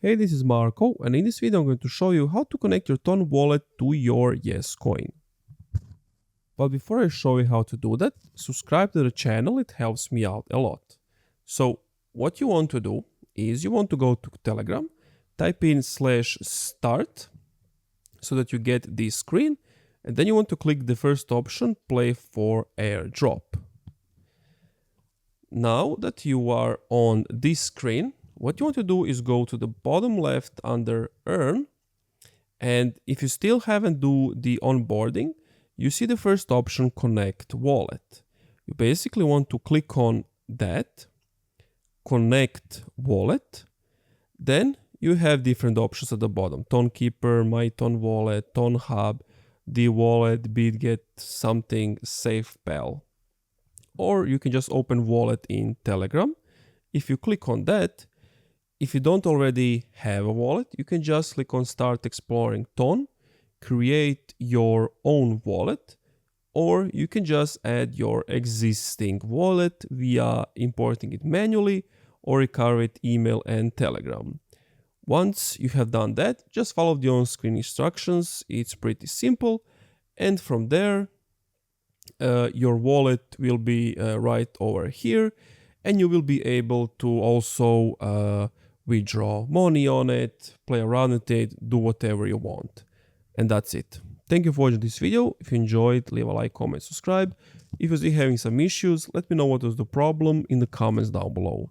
Hey, this is Marco, and in this video I'm going to show you how to connect your Ton wallet to your YesCoin. But before I show you how to do that, subscribe to the channel, it helps me out a lot. So what you want to do is you want to go to Telegram, type in /start so that you get this screen, and then you want to click the first option, play for airdrop. Now that you are on this screen, what you want to do is go to the bottom left under Earn, and if you still haven't do the onboarding, you see the first option, Connect Wallet. You basically want to click on that, Connect Wallet. Then you have different options at the bottom: Ton Keeper, My Ton Wallet, Ton Hub, the Wallet, BitGet, something, SafePal. Or you can just open Wallet in Telegram. If you click on that, if you don't already have a wallet, you can just click on Start Exploring Ton, create your own wallet, or you can just add your existing wallet via importing it manually or recover it email and Telegram. Once you have done that, just follow the on-screen instructions. It's pretty simple, and from there, your wallet will be right over here, and you will be able to also withdraw money on it, play around with it, do whatever you want. And that's it. Thank you for watching this video. If you enjoyed, leave a like, comment, subscribe. If you're still having some issues, let me know what was the problem in the comments down below.